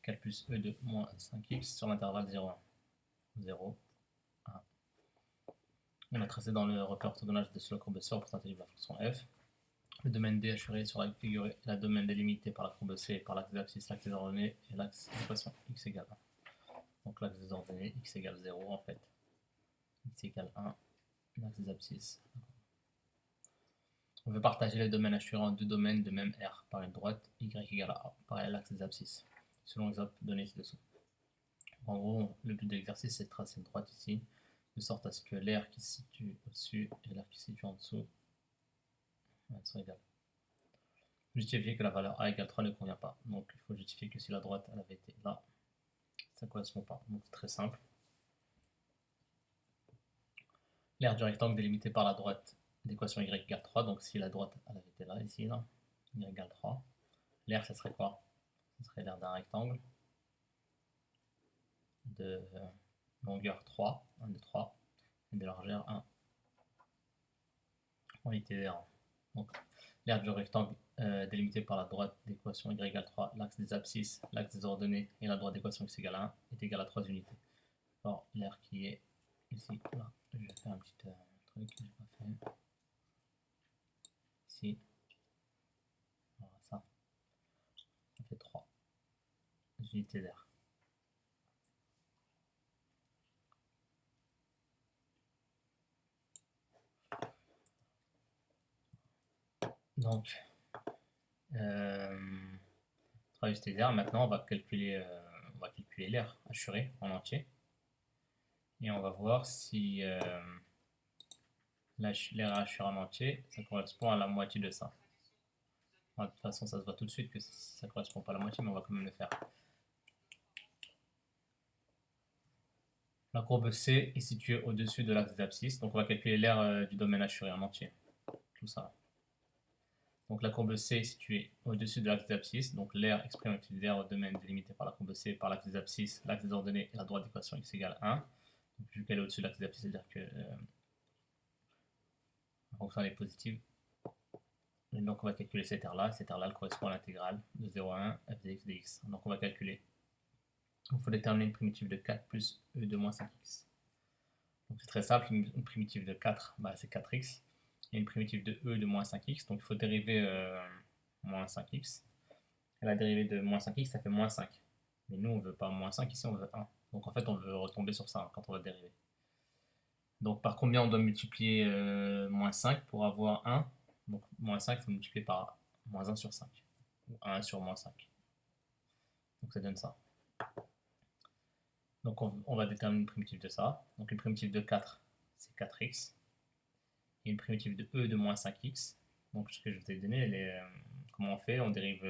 4 plus E de moins 5x sur l'intervalle 0, 1. 0, 1. On a tracé dans le repère orthogonal de la courbe C représentative de la fonction f. Le domaine D assuré sur la figure est la domaine délimité par la courbe C et par l'axe des abscisses, l'axe des ordonnées et l'axe d'équation x égale 1. Donc l'axe des ordonnées, x égale 0 en fait. X égale 1, l'axe des abscisses. On veut partager les domaines assurés en deux domaines de même R par une droite, y égale à A, par l'axe des abscisses, selon l'exemple donné ci-dessous. En gros, le but de l'exercice, c'est de tracer une droite ici, de sorte à ce que l'air qui se situe au-dessus et l'air qui se situe en dessous sont égales. Justifier que la valeur A égale 3 ne convient pas. Donc il faut justifier que si la droite elle avait été là, ça ne correspond pas. Donc c'est très simple. L'aire du rectangle délimité par la droite d'équation y égale 3. Donc si la droite elle avait été là, ici, là, y égale 3. L'aire, ça serait quoi? Ça serait l'aire d'un rectangle de longueur 3, 1 de 3, et de largeur 1. Unité d'air. Donc l'aire du rectangle délimité par la droite d'équation y égale 3, l'axe des abscisses, l'axe des ordonnées et la droite d'équation x égale 1 est égal à 3 unités. Alors l'aire qui est ici, là, je vais faire un petit truc que je n'ai pas fait. Ici, voilà, ça fait 3 unités d'air. Donc, 3 unités d'air. Maintenant, on va calculer l'air assuré en entier. Et on va voir si l'air assuré en entier, ça correspond à la moitié de ça. De toute façon, ça se voit tout de suite que ça ne correspond pas à la moitié, mais on va quand même le faire. La courbe C est située au-dessus de l'axe des abscisses, donc on va calculer l'aire du domaine assuré en entier. Tout ça. Donc la courbe C est située au-dessus de l'axe des abscisses, donc l'aire exprime l'amplitude d'air au domaine délimité par la courbe C, par l'axe des abscisses, l'axe des ordonnées et la droite d'équation x égale 1. Donc, vu qu'elle est au-dessus de l'axe des abscisses, c'est-à-dire que la fonction est positive. Et donc on va calculer cette aire-là. Cette aire-là correspond à l'intégrale de 0 à 1 f de x dx. Donc on va calculer. Il faut déterminer une primitive de 4 plus e de moins 5x. Donc c'est très simple, une primitive de 4, c'est 4x. Et une primitive de e de moins 5x, donc il faut dériver moins 5x. Et la dérivée de moins 5x, ça fait moins 5. Mais nous, on ne veut pas moins 5, ici on veut 1. Donc en fait, on veut retomber sur ça quand on va dériver. Donc par combien on doit multiplier moins 5 pour avoir 1? Donc moins 5, il faut multiplier par moins 1 sur 5. Ou 1 sur moins 5. Donc ça donne ça. Donc on va déterminer une primitive de ça. Donc une primitive de 4, c'est 4x. Et une primitive de e de moins 5x. Donc ce que je vous ai donné, comment on fait? On dérive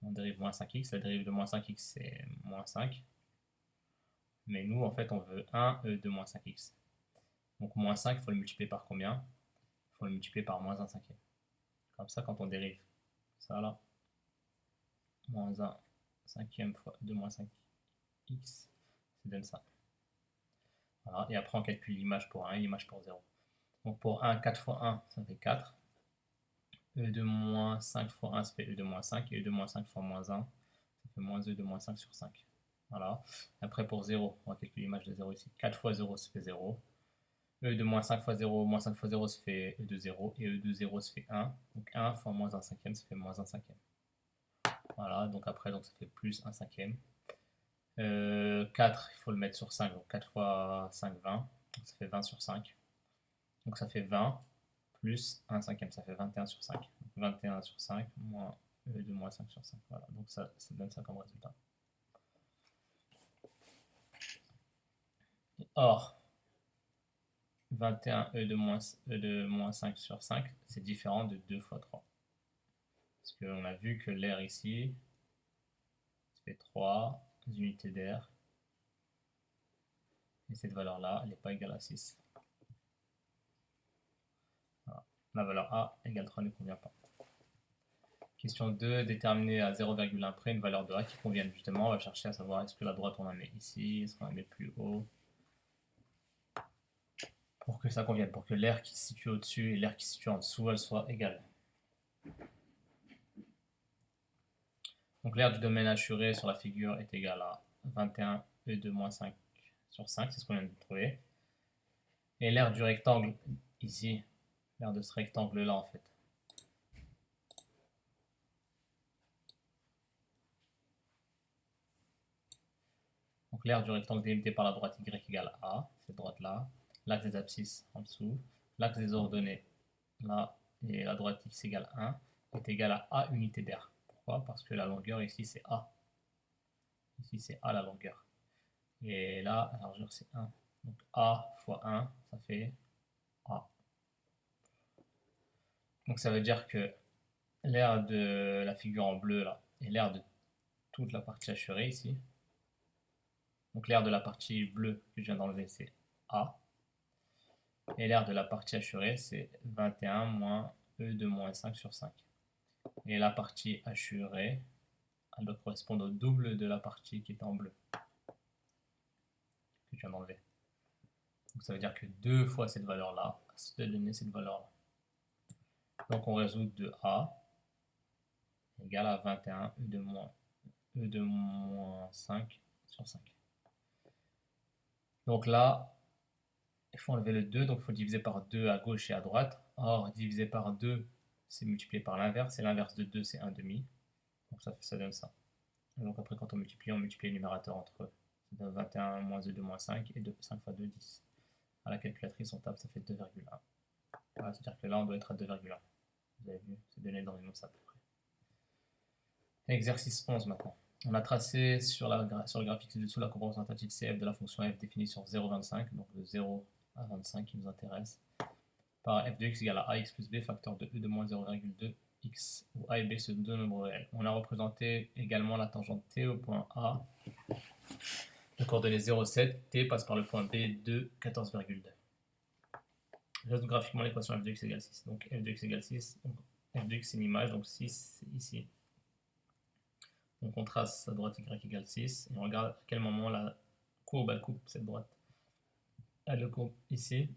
moins 5x. La dérive de moins 5x, c'est moins 5. Mais nous, en fait, on veut 1 e de moins 5x. Donc moins 5, il faut le multiplier par combien? Il faut le multiplier par moins 1 cinquième. Comme ça, quand on dérive ça là, moins 1 cinquième fois 2 moins 5x, ça donne ça. Voilà. Et après, on calcule l'image pour 1 et l'image pour 0. Donc pour 1, 4 fois 1, ça fait 4. E de moins 5 fois 1, ça fait E de moins 5. Et E de moins 5 fois moins 1, ça fait moins E de moins 5 sur 5. Voilà. Après pour 0, on va calculer l'image de 0 ici. 4 fois 0, ça fait 0. E de moins 5 fois 0, moins 5 fois 0, ça fait E de 0. Et E de 0, ça fait 1. Donc 1 fois moins 1 cinquième, ça fait moins 1 cinquième. Voilà, donc après, donc ça fait plus 1 cinquième. 4, il faut le mettre sur 5. Donc 4 fois 5, 20. Donc ça fait 20 sur 5. Donc ça fait 20 plus 1 cinquième, ça fait 21 sur 5. Donc 21 sur 5 moins E de moins 5 sur 5. Voilà, donc ça donne ça comme résultat. Or, 21 E de moins 5 sur 5, c'est différent de 2 fois 3. Parce qu'on a vu que l'air ici, ça fait 3 unités d'air. Et cette valeur-là, elle n'est pas égale à 6. Voilà. La valeur A égale 3 ne convient pas. Question 2, déterminer à 0,1 près une valeur de A qui convienne. Justement, on va chercher à savoir est-ce que la droite on la met ici, est-ce qu'on la met plus haut. Pour que ça convienne, pour que l'air qui se situe au-dessus et l'air qui se situe en dessous, elles soient égales. Donc l'aire du domaine assuré sur la figure est égal à 21 E2 moins 5 sur 5, c'est ce qu'on vient de trouver. Et l'aire du rectangle, ici, l'aire de ce rectangle-là en fait. Donc l'aire du rectangle délimité par la droite y égale A, cette droite-là. L'axe des abscisses en dessous. L'axe des ordonnées là, et la droite x égale 1 est égal à A unité d'aire. Pourquoi? Parce que la longueur ici c'est A. Ici c'est A la longueur. Et là, la largeur c'est 1. Donc A fois 1, ça fait A. Donc ça veut dire que l'aire de la figure en bleu là, et l'aire de toute la partie assurée ici. Donc l'aire de la partie bleue que je viens d'enlever c'est A. Et l'aire de la partie assurée c'est 21 moins E de moins 5 sur 5. Et la partie assurée, elle doit correspondre au double de la partie qui est en bleu, que je viens d'enlever. Donc ça veut dire que 2 fois cette valeur-là, ça doit donner cette valeur-là. Donc on résout de A égale à 21 E de moins 5 sur 5. Donc là, il faut enlever le 2, donc il faut diviser par 2 à gauche et à droite. Or, diviser par 2, c'est multiplié par l'inverse, et l'inverse de 2, c'est 1,5. Donc ça donne ça. Et donc après, quand on multiplie les numérateurs entre eux. Ça donne 21 moins 2 moins 5, et 5 fois 2, 10. À la calculatrice, on tape, ça fait 2,1. Voilà, c'est-à-dire que là, on doit être à 2,1. Vous avez vu, c'est donné dans les noms, ça à peu près. Exercice 11 maintenant. On a tracé sur le graphique ci-dessous la courbe représentative CF de la fonction f définie sur 0,25, donc de 0 à 25 qui nous intéresse, par f de x égale à ax plus b facteur de e de moins 0,2 x, où a et b sont deux nombres réels. On a représenté également la tangente t au point A, de coordonnées 0,7, t passe par le point B de 14,2. Je résout graphiquement l'équation f de x égale 6. Donc f de x égale 6, donc f de x c'est une image, donc 6 c'est ici. Donc on trace sa droite y égale 6 et on regarde à quel moment la courbe elle coupe cette droite. Elle le coupe ici.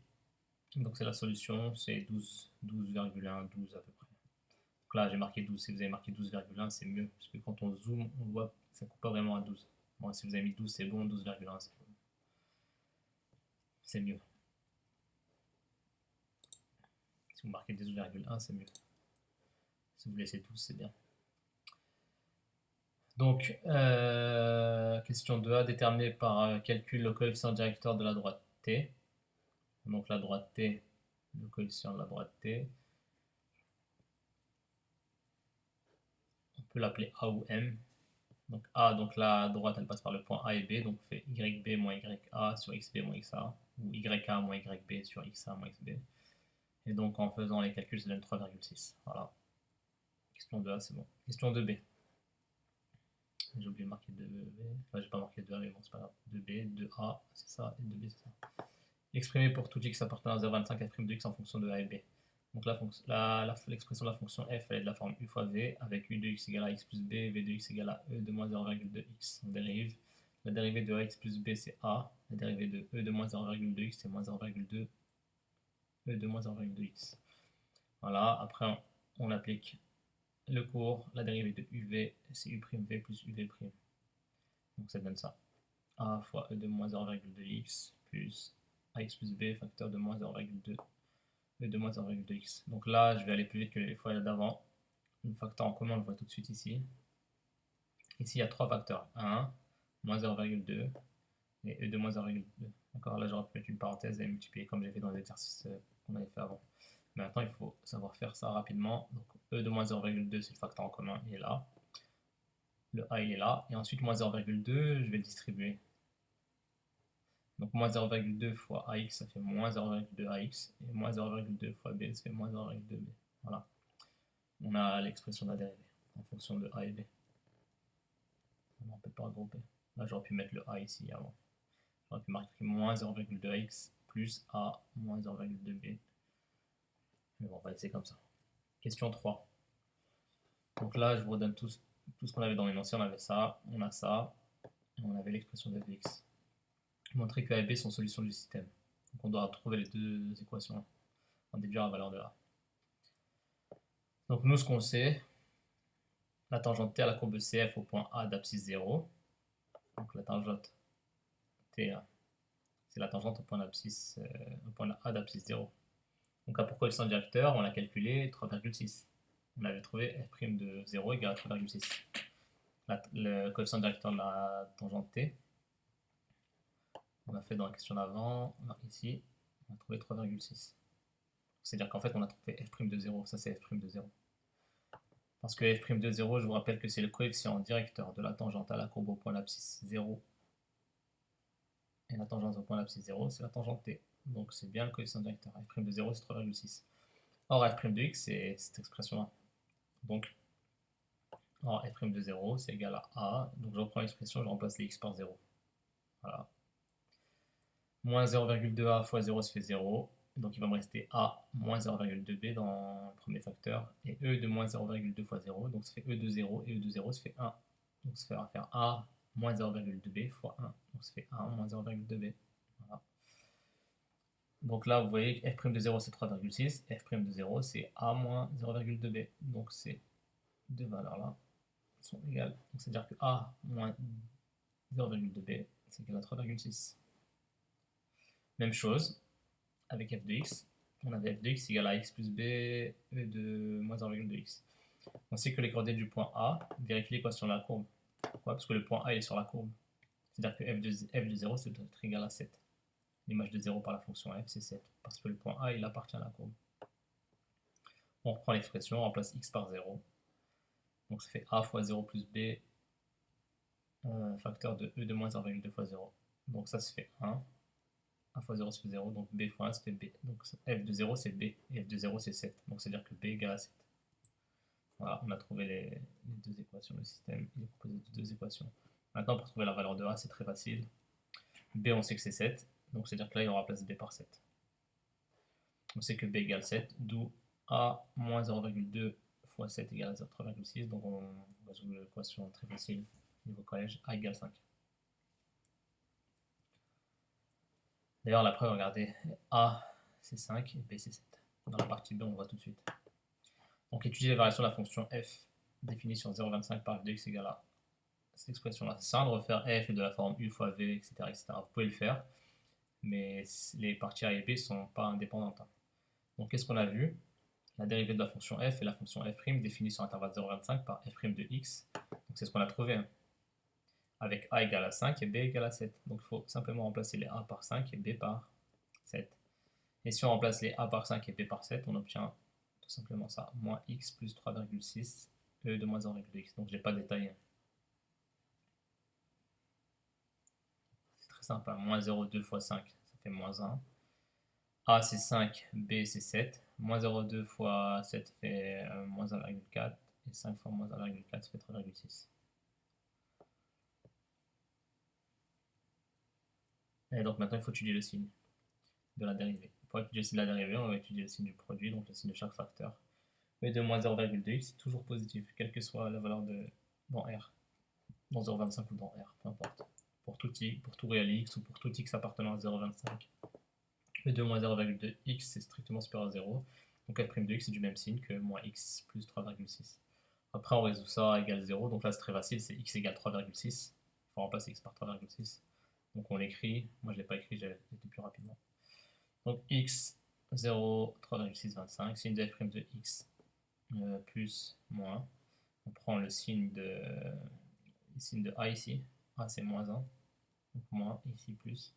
Donc c'est la solution, c'est 12, 12,1, 12 à peu près. Donc là j'ai marqué 12, si vous avez marqué 12,1 c'est mieux, parce que quand on zoome, on voit que ça ne coupe pas vraiment à 12. Bon, si vous avez mis 12 c'est bon, 12,1 c'est mieux. Si vous marquez 12,1 c'est mieux. Si vous laissez 12 c'est bien. Donc, question 2a, déterminer par calcul le coefficient directeur de la droite t. Donc la droite t, le coefficient de la droite t, on peut l'appeler A ou M. Donc A, donc la droite elle passe par le point A et B, donc on fait YB moins YA sur XB moins XA, ou YA moins YB sur XA moins XB. Et donc en faisant les calculs, ça donne 3,6. Voilà. Question 2A, c'est bon. Question 2B. J'ai oublié de marquer 2B. Enfin, j'ai pas marqué 2A, mais bon, c'est pas grave. 2B, 2A, c'est ça, et 2B, c'est ça. Exprimer pour tout x appartenant à 0,25 f' de x en fonction de a et b. Donc l'expression de la fonction f elle est de la forme u fois v avec u de x égale à x plus b, v de x égale à e de moins 0,2 x. On dérive. La dérivée de ax plus b c'est a, la dérivée de e de moins 0,2 x c'est moins 0,2 e de moins 0,2 x. Voilà, après on applique le cours, la dérivée de uv c'est u' v plus uv'. Donc ça donne ça. A fois e de moins 0,2 x plus ax plus b facteur de moins 0,2 e de moins 0,2 x. Donc là, je vais aller plus vite que les fois d'avant. Le facteur en commun, on le voit tout de suite ici. Ici, il y a trois facteurs. 1, moins 0,2 et e de moins 0,2. D'accord, là, j'aurais pu mettre une parenthèse et multiplier comme j'ai fait dans les exercices qu'on avait fait avant. Mais maintenant, il faut savoir faire ça rapidement. Donc, e de moins 0,2, c'est le facteur en commun, il est là. Le a, il est là. Et ensuite, moins 0,2, je vais le distribuer. Donc moins 0,2 fois ax, ça fait moins 0,2 ax, et moins 0,2 fois b, ça fait moins 0,2 b. Voilà. On a l'expression de la dérivée en fonction de a et b. On ne peut pas regrouper. Là, j'aurais pu mettre le a ici avant. J'aurais pu marquer moins 0,2 x plus a moins 0,2 b. Mais bon, on va laisser comme ça. Question 3. Donc là, je vous redonne tout ce qu'on avait dans l'énoncé. On avait ça, on a ça, et on avait l'expression de f de x. Montrer que a et b sont solutions du système. Donc on doit trouver les deux équations, en déduire la valeur de a. Donc nous, ce qu'on sait, la tangente T à la courbe CF au point A d'abscisse 0. Donc la tangente T, c'est la tangente au point A d'abscisse 0. Donc là, pour coefficient directeur, on l'a calculé 3,6. On avait trouvé f' de 0 égale à 3,6. Le coefficient directeur de la tangente T, on l'a fait dans la question d'avant, ici, on a trouvé 3,6. C'est-à-dire qu'en fait, on a trouvé f' de 0, ça c'est f' de 0. Parce que f' de 0, je vous rappelle que c'est le coefficient directeur de la tangente à la courbe au point d'abscisse 0. Et la tangente au point d'abscisse 0, c'est la tangente T. Donc c'est bien le coefficient directeur. F' de 0, c'est 3,6. Or, f' de x, c'est cette expression-là. Donc, or, f' de 0, c'est égal à a. Donc je reprends l'expression, je remplace les x par 0. Voilà. Moins 0,2a fois 0, ça fait 0. Donc il va me rester a moins 0,2b dans le premier facteur. Et e de moins 0,2 fois 0. Donc ça fait e de 0. Et e de 0, ça fait 1. Donc ça va faire a moins 0,2b fois 1. Donc ça fait 1 moins 0,2b. Voilà. Donc là, vous voyez que f' de 0, c'est 3,6. F' de 0, c'est a moins 0,2b. Donc ces deux valeurs-là sont égales. Donc c'est-à-dire que a moins 0,2b, c'est égal à 3,6. Même chose avec f de x. On avait f de x égale à x plus b, e de moins 0,2x. On sait que les coordonnées du point A vérifient l'équation de la courbe. Pourquoi? Parce que le point A est sur la courbe. C'est-à-dire que f de 0, c'est être égal à 7. L'image de 0 par la fonction f, c'est 7. Parce que le point A, il appartient à la courbe. On reprend l'expression, on remplace x par 0. Donc ça fait a fois 0 plus b, facteur de e de moins 0,2 fois 0. Donc ça se fait 1. A fois 0, ça fait 0. Donc b fois 1, ça fait b. Donc f de 0, c'est b. Et f de 0, c'est 7. Donc c'est-à-dire que b égale à 7. Voilà, on a trouvé les deux équations. Le système il est composé de deux équations. Maintenant, pour trouver la valeur de a, c'est très facile. B, on sait que c'est 7. Donc c'est-à-dire que là, il remplace b par 7. On sait que b égale 7, d'où a moins 0,2 fois 7 égale à 3,6. Donc on résout l'équation très facile niveau collège, a égale 5. D'ailleurs, la preuve, regardez, a c'est 5 et b c'est 7. Dans la partie B, on voit tout de suite. Donc étudier les variations de la fonction f définie sur 0,25 par f de x égale à cette expression-là. C'est ça de refaire f de la forme u fois v, etc., etc. Vous pouvez le faire, mais les parties a et b ne sont pas indépendantes. Donc qu'est-ce qu'on a vu? La dérivée de la fonction f est la fonction f' définie sur l'intervalle 0,25 par f' de x. Donc c'est ce qu'on a trouvé. Avec a égale à 5 et b égale à 7. Donc il faut simplement remplacer les a par 5 et b par 7. Et si on remplace les a par 5 et b par 7, on obtient tout simplement ça. Moins x plus 3,6 e de moins 0,2x. Donc je n'ai pas détaillé. C'est très simple. Moins 0,2 fois 5, ça fait moins 1. A c'est 5, B c'est 7. Moins 0,2 fois 7 fait moins 1,4. Et 5 fois moins 1,4 ça fait 3,6. Et donc maintenant il faut étudier le signe de la dérivée. Pour étudier le signe de la dérivée, on va étudier le signe du produit, donc le signe de chaque facteur. E de moins 0,2x c'est toujours positif, quelle que soit la valeur dans R. Dans 0,25 ou dans R, peu importe. Pour tout réel x ou pour tout x appartenant à 0,25. E de moins 0,2x c'est strictement supérieur à 0. Donc f' de x c'est du même signe que moins x plus 3,6. Après on résout ça égale 0. Donc là c'est très facile, c'est x égale 3,6. Il faut remplacer x par 3,6. Donc on l'écrit. Moi je ne l'ai pas écrit, j'ai été plus rapidement. Donc x 0, 3,625. Signe de f' de x plus moins. On prend le signe de a ici. A c'est moins 1. Donc moins ici plus.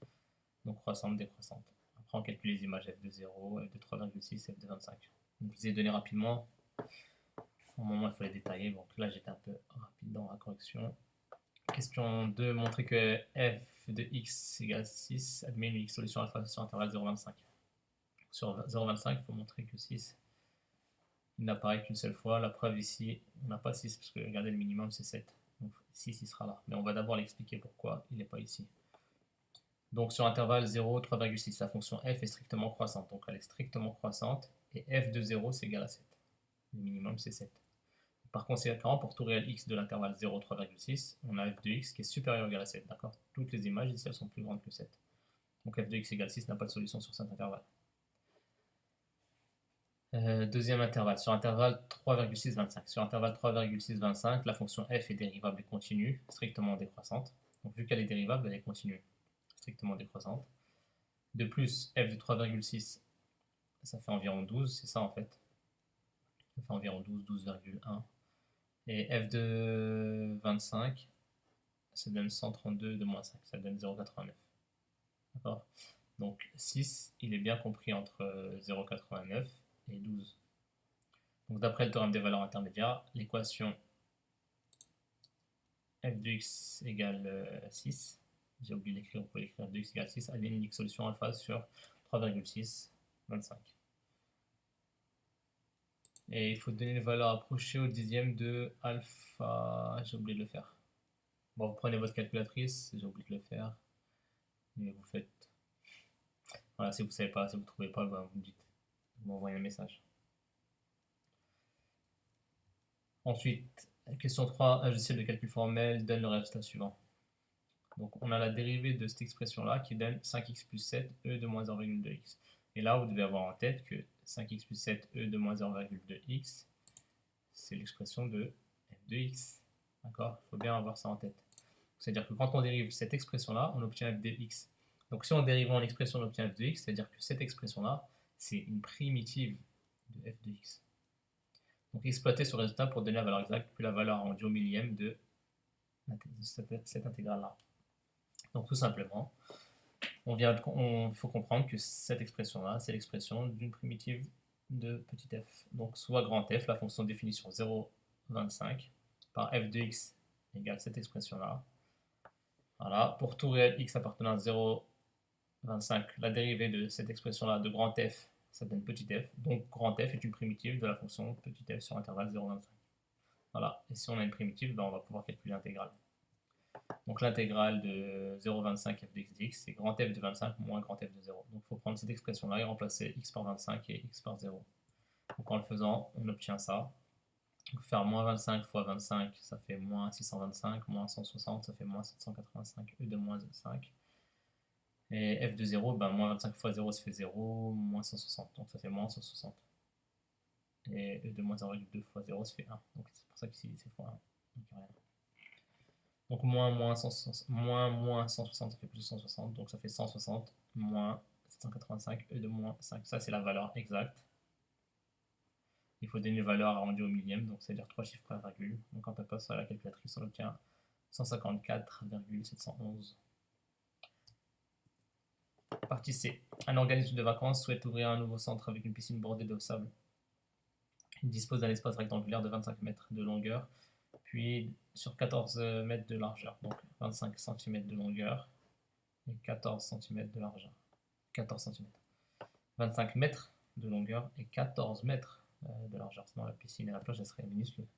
Donc croissante, décroissante. Après on calcule les images f de 0, f de 3,6, f de 25. Donc je les ai données rapidement. Au moment il faut les détailler. Donc là j'étais un peu rapide dans la correction. Question 2, montrer que f de x égale 6. Admet une solution alpha sur intervalle 0,25. Sur 0,25, il faut montrer que 6 il n'apparaît qu'une seule fois. La preuve ici, on n'a pas 6 parce que regardez, le minimum c'est 7. Donc 6 il sera là. Mais on va d'abord l'expliquer pourquoi il n'est pas ici. Donc sur intervalle 0, 3,6, la fonction f est strictement croissante. Donc elle est strictement croissante et f de 0 c'est égal à 7. Le minimum c'est 7. Par conséquent, pour tout réel x de l'intervalle 0, 3,6, on a f de x qui est supérieur ou égal à 7. D'accord? Toutes les images ici elles sont plus grandes que 7. Donc f de x égale 6 n'a pas de solution sur cet intervalle. Deuxième intervalle, sur intervalle 3,625. Sur intervalle 3,625, la fonction f est dérivable et continue, strictement décroissante. Donc vu qu'elle est dérivable, elle est continue, strictement décroissante. De plus, f de 3,6, ça fait environ 12, c'est ça en fait. Ça fait environ 12, 12,1. Et f de 25, ça donne 132 de moins 5, ça donne 0,89. D'accord. Donc 6, il est bien compris entre 0,89 et 12. Donc d'après le théorème des valeurs intermédiaires, l'équation f de x égale 6, j'ai oublié d'écrire, on peut écrire f de x égale 6, a une unique solution alpha sur 3,6, 25. Et il faut donner les valeurs approchées au dixième de alpha, j'ai oublié de le faire. Bon, vous prenez votre calculatrice, j'ai oublié de le faire, et vous faites. Voilà, si vous ne savez pas, si vous ne trouvez pas, ben, vous me dites, vous m'envoyez un message. Ensuite, question 3, un logiciel de calcul formel donne le résultat suivant. Donc on a la dérivée de cette expression-là qui donne 5x plus 7 e de moins 0,2x. Et là, vous devez avoir en tête que 5x plus 7 e de moins 0,2x, c'est l'expression de f de x. D'accord. Il faut bien avoir ça en tête. C'est-à-dire que quand on dérive cette expression-là, on obtient f de x. Donc si on dérive en expression, on obtient f de x, c'est-à-dire que cette expression-là, c'est une primitive de f de x. Donc exploiter ce résultat pour donner la valeur exacte, puis la valeur arrondie au millième de cette intégrale-là. Donc tout simplement, il faut comprendre que cette expression-là, c'est l'expression d'une primitive de petit f. Donc soit grand f, la fonction définie sur 0,25 par f de x égale cette expression-là. Voilà, pour tout réel x appartenant à 0,25, la dérivée de cette expression-là de grand f, ça donne petit f. Donc grand f est une primitive de la fonction petit f sur intervalle 0,25. Voilà, et si on a une primitive, ben on va pouvoir calculer l'intégrale. Donc l'intégrale de 0,25 f de x dx, c'est grand f de 25 moins grand f de 0. Donc il faut prendre cette expression-là et remplacer x par 25 et x par 0. Donc en le faisant, on obtient ça. Donc faire moins 25 fois 25, ça fait moins 625, moins 160, ça fait moins 785, e de moins 5. Et f de 0, ben, moins 25 fois 0, ça fait 0, moins 160, donc ça fait moins 160. Et e de moins 0,2 fois 0, ça fait 1. Donc c'est pour ça qu'ici c'est fois 1. Donc rien. Donc moins 160, ça fait plus de 160. Donc ça fait 160 moins 785, e de moins 5. Ça, c'est la valeur exacte. Il faut donner une valeur arrondie au millième, donc c'est-à-dire 3 chiffres par virgule. Donc quand on passe à la calculatrice, on obtient 154,711. Partie C. Un organisme de vacances souhaite ouvrir un nouveau centre avec une piscine bordée de sable. Il dispose d'un espace rectangulaire de 25 mètres de longueur, puis sur 14 mètres de largeur. Donc 25 cm de longueur et 14 cm de largeur. 14 cm. 25 mètres de longueur et 14 mètres de largeur. Sinon la piscine et la plage, elles seraient minuscules.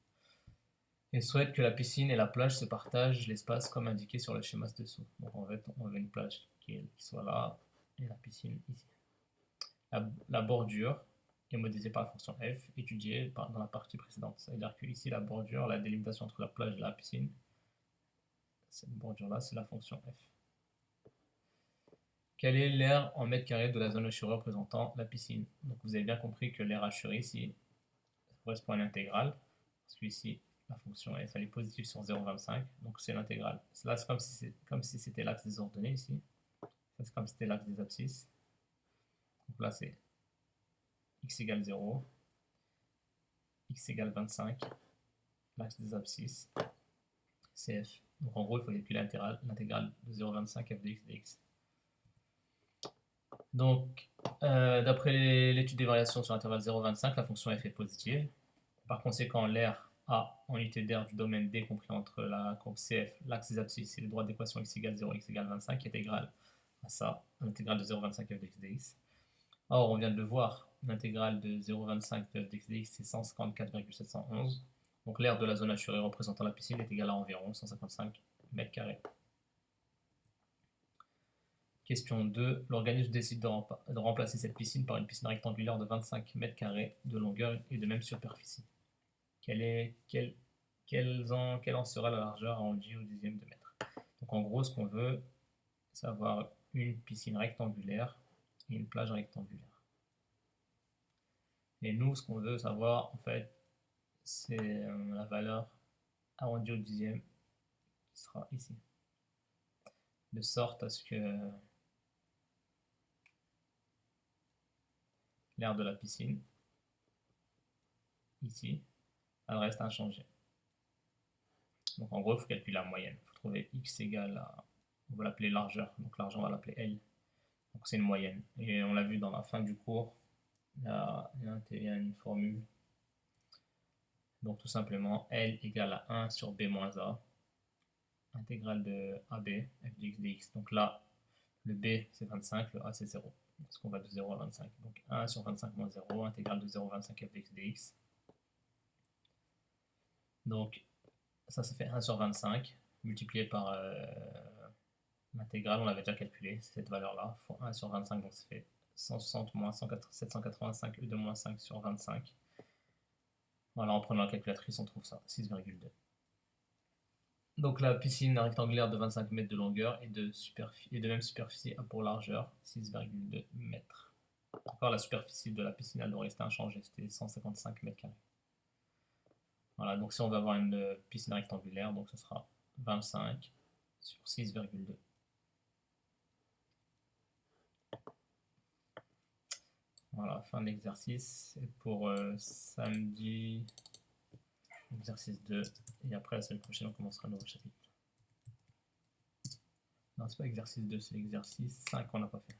Il souhaite que la piscine et la plage se partagent l'espace comme indiqué sur le schéma ci-dessous. Donc en fait, on veut une plage qui soit là et la piscine ici. La bordure est modélisée par la fonction f, étudiée dans la partie précédente. C'est-à-dire que ici, la bordure, la délimitation entre la plage et la piscine, cette bordure-là, c'est la fonction f. Quel est l'aire en mètres carrés de la zone hachurée représentant la piscine? Donc vous avez bien compris que l'aire hachurée ici correspond à l'intégrale, parce que ici la fonction f elle est positive sur 0,25, donc c'est l'intégrale. Là c'est comme si c'était l'axe des ordonnées ici, c'est comme si c'était l'axe des abscisses. Donc là c'est x égale 0, x égale 25, l'axe des abscisses, c'est f. Donc en gros il faut calculer l'intégrale de 0,25 f de x dx. Donc, d'après l'étude des variations sur l'intervalle 0,25, la fonction f est positive. Par conséquent, l'aire A en unité d'aire du domaine D compris entre la courbe CF, l'axe des abscisses et le droit d'équation x égale 0, x égale 25 est égal à ça, l'intégrale de 0,25 f de x dx. Or, on vient de le voir, l'intégrale de 0,25 de f de x dx c'est 154,711. Donc l'aire de la zone hachurée représentant la piscine est égale à environ 155 mètres carrés. Question 2. L'organisme décide de remplacer cette piscine par une piscine rectangulaire de 25 mètres carrés de longueur et de même superficie. Quelle en sera la largeur arrondie au dixième de mètre? Donc en gros, ce qu'on veut, c'est avoir une piscine rectangulaire et une plage rectangulaire. Et nous, ce qu'on veut savoir, en fait, c'est la valeur arrondie au dixième qui sera ici. De sorte à ce que l'aire de la piscine, ici, elle reste inchangée. Donc en gros, il faut calculer la moyenne. Il faut trouver x égale à, on va l'appeler largeur, donc largeur on va l'appeler L. Donc c'est une moyenne. Et on l'a vu dans la fin du cours, il y a une formule. Donc tout simplement, L égale à 1 sur B moins A, intégrale de AB, f de x dx. Donc là, le B c'est 25, le A c'est 0. Parce qu'on va de 0 à 25. Donc 1 sur 25 moins 0, intégrale de 0 à 25 f de x dx. Donc ça fait 1 sur 25, multiplié par l'intégrale, on l'avait déjà calculé, c'est cette valeur-là, fois 1 sur 25, donc ça fait 160 moins 785 e de moins 5 sur 25. Voilà, en prenant la calculatrice, on trouve ça, 6,2. Donc la piscine rectangulaire de 25 mètres de longueur et de même superficie a pour largeur 6,2 mètres. Encore la superficie de la piscine, elle doit rester inchangée, c'était 155 mètres carrés. Voilà, donc si on veut avoir une piscine rectangulaire, donc ce sera 25 sur 6,2. Voilà, fin de l'exercice. Et pour samedi, exercice 2. Et après, la semaine prochaine, on commencera un nouveau chapitre. Non, c'est pas exercice 2, c'est l'exercice 5 qu'on n'a pas fait.